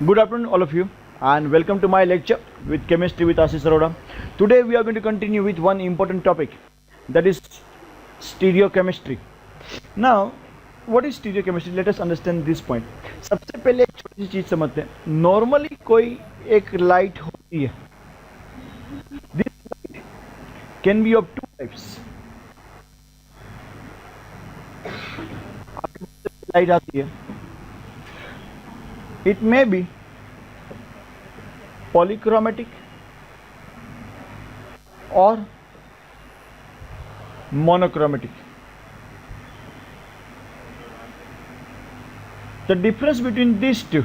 Good afternoon, all of you, and welcome to my lecture with Chemistry with Ashish Arora. Today, we are going to continue with one important topic, that is stereochemistry. Now, what is stereochemistry? Let us understand this point. सबसे पहले एक छोटी सी चीज समझते हैं. Normally कोई एक light होती है. This light can be of two types. Light आती है. It may be polychromatic or monochromatic. The difference between these two,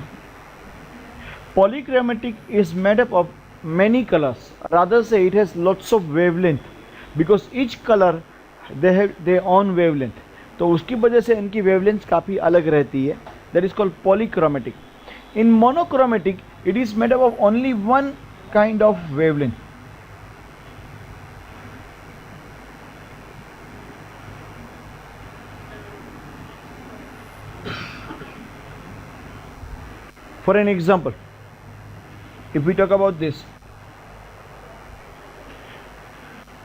polychromatic is made up of many colors, rather say it has lots of wavelength, because each color they have their own wavelength. तो उसकी वजह से इनकी wavelength काफ़ी अलग रहती है. That is called polychromatic. In monochromatic, it is made up of only one kind of wavelength. For an example, if we talk about this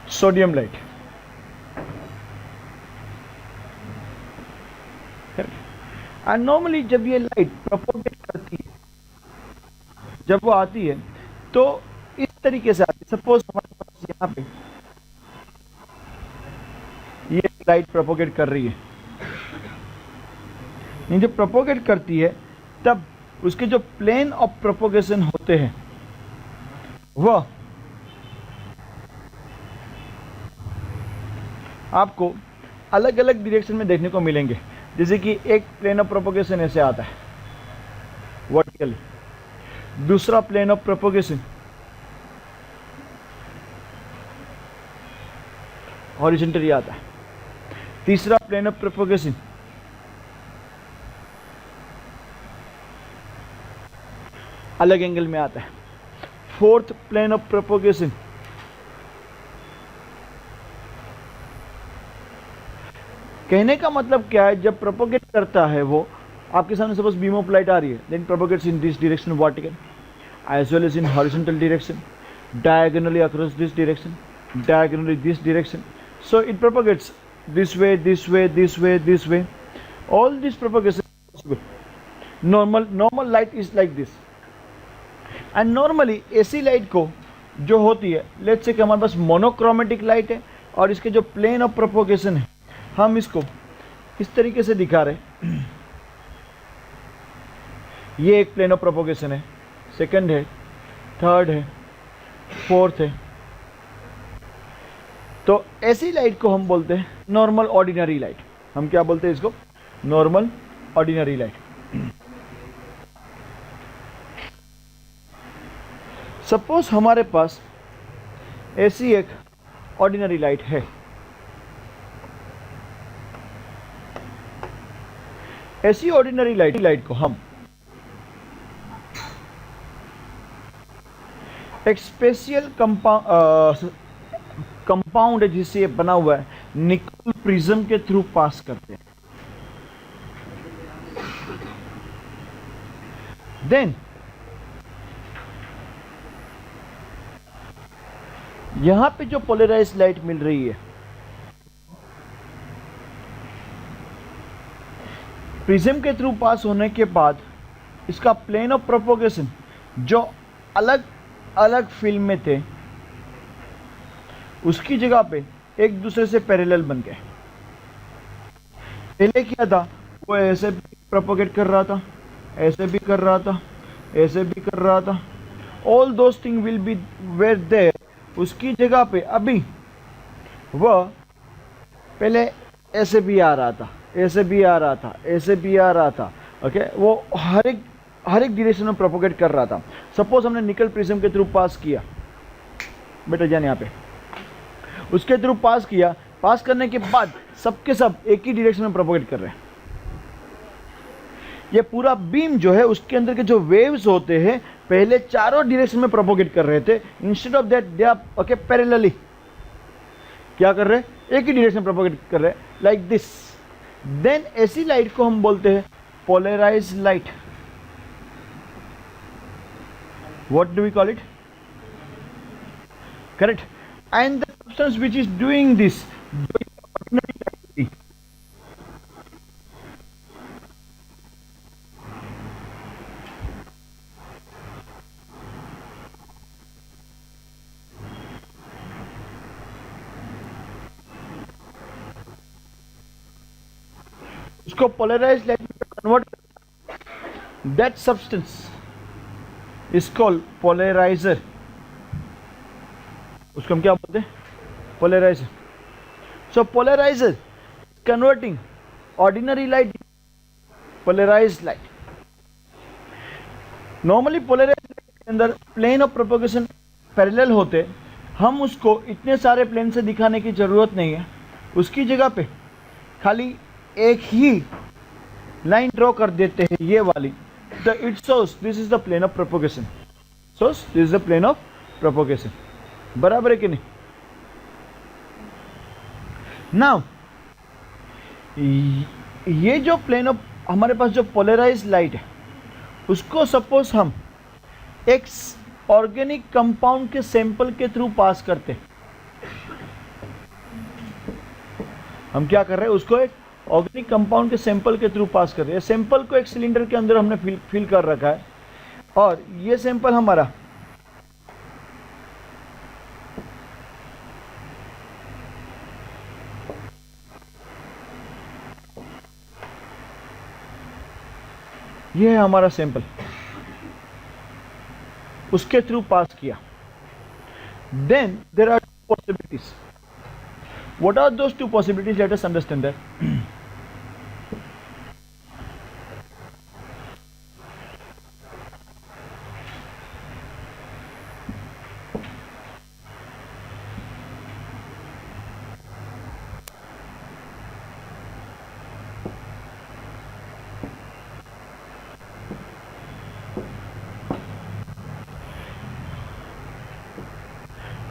sodium light, and normally जब ये लाइट प्रोपोगेट करती है, जब वो आती है तो इस तरीके से आती है. सपोज हमारे पास यहाँ पे ये लाइट प्रोपोगेट कर रही है. ये जब प्रोपोगेट करती है तब उसके जो प्लेन ऑफ प्रोपोगेशन होते हैं वह आपको अलग अलग डायरेक्शन में देखने को मिलेंगे. जैसे कि एक प्लेन ऑफ प्रोपोगेशन ऐसे आता है वर्टिकली, दूसरा प्लेन ऑफ प्रोपोगेशन हॉरिजॉन्टली आता है, तीसरा प्लेन ऑफ प्रोपोगेशन अलग एंगल में आता है, फोर्थ प्लेन ऑफ प्रोपोगेशन कहने का मतलब क्या है, जब प्रोपोगेट करता है वो आपके सामने सपोज बीम ऑफ लाइट आ रही है, then propagates in this direction vertical as well as in horizontal direction, diagonally across this direction, diagonally this direction. So it propagates this way, this way, this way, this way. All this propagation is possible. Normal light is like this. And normally AC light को जो होती है, let's say कि हमारे पास monochromatic light है और इसके जो प्लेन ऑफ प्रोपोगेशन है हम इसको इस तरीके से दिखा रहे. ये एक प्लेन ऑफ प्रोपोगेशन है, सेकंड है, थर्ड है, फोर्थ है. तो ऐसी लाइट को हम बोलते हैं नॉर्मल ऑर्डिनरी लाइट. हम क्या बोलते हैं इसको? Normal ordinary light. सपोज हमारे पास ऐसी एक ऑर्डिनरी लाइट है. ऐसी ऑर्डिनरी लाइट को हम एक स्पेशल कंपाउंड है जिससे ये बना हुआ है, निकल प्रिज्म के थ्रू पास करते हैं. देन यहां पे जो पोलराइज्ड लाइट मिल रही है, प्रिज्म के थ्रू पास होने के बाद इसका प्लेन ऑफ प्रोपोगेशन जो अलग अलग फिल्म में थे उसकी जगह पे एक दूसरे से पैरेलल बन गए. पहले क्या था, वो ऐसे भी प्रोपोगेट कर रहा था, ऐसे भी कर रहा था, ऐसे भी कर रहा था. All those thing will be where there. उसकी जगह पे अभी वह पहले ऐसे भी आ रहा था, ऐसे भी आ रहा था, ऐसे भी आ रहा था. ओके, वो हर एक डायरेक्शन में प्रोपोगेट कर रहा था. सपोज हमने निकल प्रिज्म के थ्रू पास किया, बेटा जान यहाँ पे, उसके थ्रू पास किया. पास करने के बाद सबके सब एक ही डायरेक्शन में प्रोपोगेट कर रहे हैं. ये पूरा बीम जो है उसके अंदर के जो वेव्स होते हैं पहले चारों डायरेक्शन में प्रोपोगेट कर रहे थे. Instead of that they are okay parallelly क्या कर रहे हैं, एक ही डायरेक्शन में प्रोपोगेट कर रहे हैं, लाइक दिस. देन ऐसी लाइट को हम बोलते हैं polarised light. What do we call it? Correct. And the substance which is doing this, doing ordinary activity, उसको पोलराइज लाइट में convert, that substance is called polariser. उसको हम क्या बोलते हैं? Polariser. So polariser converting ordinary light polarised light. Normally polarised light के अंदर plane of propagation parallel होते, हम उसको इतने सारे प्लेन से दिखाने की जरूरत नहीं है. उसकी जगह पे खाली एक ही लाइन ड्रॉ कर देते हैं, ये वाली. The it shows this is the plane of propagation. Shows this is the plane of propagation. बराबर है कि नहीं? नाउ ये जो प्लेन ऑफ हमारे पास जो पोलराइज लाइट है, उसको सपोज हम एक ऑर्गेनिक कंपाउंड के सैंपल के थ्रू पास करते. हम क्या कर रहे हैं? उसको एक ऑर्गेनिक कंपाउंड के सैंपल के थ्रू पास कर रहे हैं. सैंपल को एक सिलेंडर के अंदर हमने फिल कर रखा है, और ये सैंपल हमारा ये है हमारा सैंपल, उसके थ्रू पास किया. Then there are two possibilities. What are those two possibilities? Let us understand that.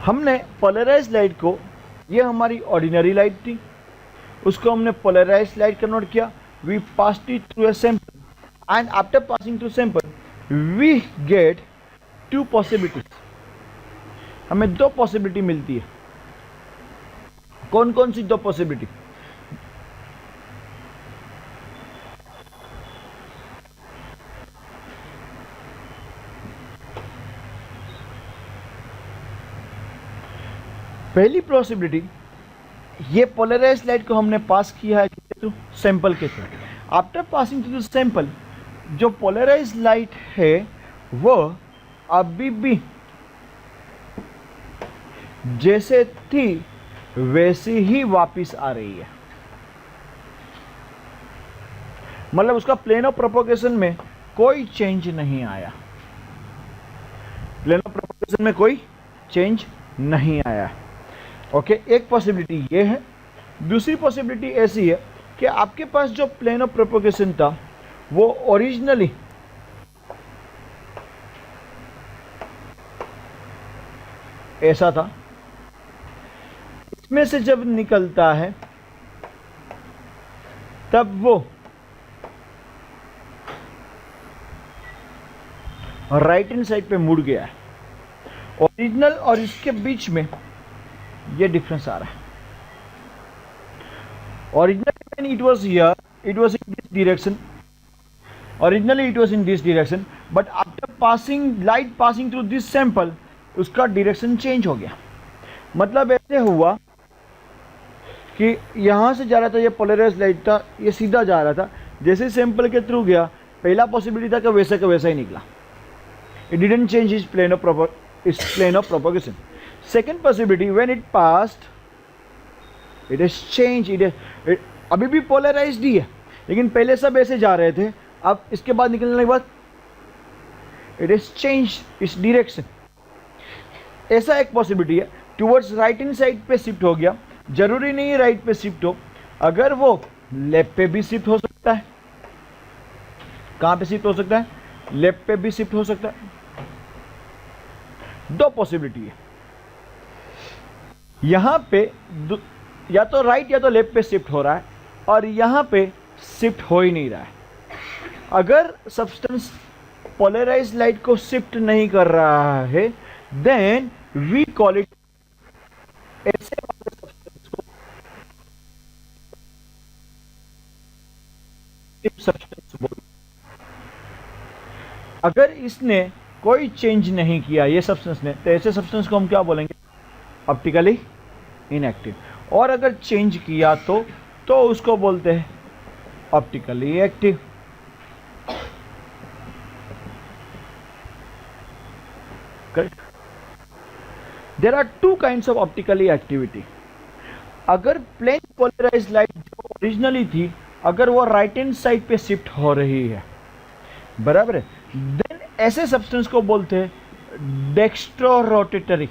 हमने पोलराइज लाइट को, ये हमारी ऑर्डिनरी लाइट थी, उसको हमने पोलराइज लाइट कन्वर्ट किया. We passed it through a sample, and after passing through sample we get two possibilities. हमें दो पॉसिबिलिटी मिलती है. कौन कौन सी दो पॉसिबिलिटी? पहली पॉसिबिलिटी, ये पोलराइज लाइट को हमने पास किया है थ्रू सैंपल के through. After passing through sample, जो पोलराइज लाइट है वो अभी भी जैसे थी वैसी ही वापस आ रही है. मतलब उसका प्लेन ऑफ प्रोपोगेशन में कोई चेंज नहीं आया. प्लेन ऑफ प्रोपोगेशन में कोई चेंज नहीं आया. ओके, एक पॉसिबिलिटी ये है. दूसरी पॉसिबिलिटी ऐसी है कि आपके पास जो प्लेन ऑफ प्रोपोगेशन था वो ओरिजिनली ऐसा था. इसमें से जब निकलता है तब वो राइट हैंड साइड पे मुड़ गया है. ओरिजिनल और इसके बीच में ये डिफरेंस आ रहा है. Originally when it was here, it was in this direction. Originally it was in this direction, but after passing light passing through this sample, उसका डायरेक्शन चेंज हो गया. मतलब ऐसे हुआ कि यहाँ से जा रहा था, ये पोलराइज लाइट था, ये सीधा जा रहा था. जैसे सैंपल के थ्रू गया, पहला पॉसिबिलिटी था कि वैसे का वैसा ही निकला. It didn't change its plane of propagation. Second possibility, when it passed, it has changed. अभी भी पोलराइज्ड ही है, लेकिन पहले सब ऐसे जा रहे थे, अब इसके बाद निकलने के बाद it has changed its direction. ऐसा एक पॉसिबिलिटी है. टूवर्ड्स राइट हैंड साइड पे शिफ्ट हो गया. जरूरी नहीं है राइट पे शिफ्ट हो, अगर वो लेफ्ट पे भी शिफ्ट हो सकता है. कहां पे शिफ्ट हो सकता है? लेफ्ट पे भी शिफ्ट हो सकता है. दो पॉसिबिलिटी है. यहां पे या तो राइट या तो लेफ्ट पे शिफ्ट हो रहा है, और यहां पे शिफ्ट हो ही नहीं रहा है. अगर सब्सटेंस पोलराइज लाइट को शिफ्ट नहीं कर रहा है, देन वी कॉल इट, ऐसे वाले सब्सटेंस को सब्सटेंस बोलते हैं। अगर इसने कोई चेंज नहीं किया ये सब्सटेंस ने, तो ऐसे सब्सटेंस को हम क्या बोलेंगे? Optically inactive. और अगर चेंज किया तो उसको बोलते हैं optically active. Correct. There are two kinds of optically activity. अगर प्लेन पोलराइज लाइट जो ओरिजिनली थी, अगर वो राइट हैंड साइड पे शिफ्ट हो रही है, बराबर है, देन ऐसे सब्सटेंस को बोलते हैं dextrorotatory.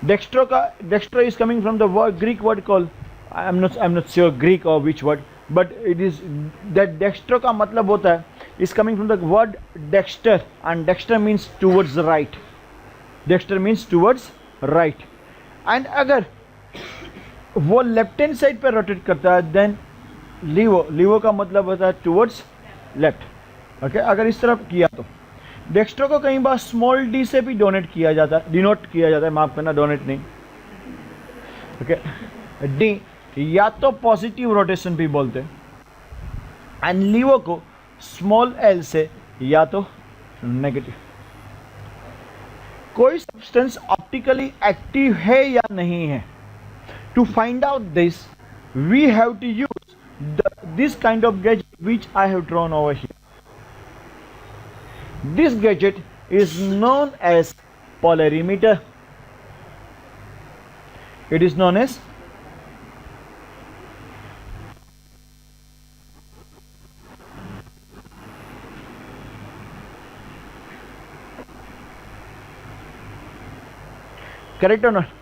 Dextro is coming from the word, Greek word called, I'm not sure Greek or which word, but it is that dextro का मतलब होता है, is coming from the word dexter, and dexter means towards the right. Dexter means towards right. And अगर वो left hand side पे rotate करता है, then लीवो का मतलब होता है टूवर्ड्स लेफ्ट। ओके, अगर इस तरफ किया तो डेक्स्ट्रो को कई बार स्मॉल डी से भी डोनेट किया जाता है, डिनोट किया जाता है, माफ करना, डोनेट नहीं। ओके, डी या तो पॉजिटिव रोटेशन भी बोलते हैं, एंड लीवो को स्मॉल एल से या तो नेगेटिव। कोई सब्सटेंस ऑप्टिकली एक्टिव है या नहीं है, to find out this we have to use this kind of gadget which I have drawn over here. This gadget is known as polarimeter. It is known as correct or not?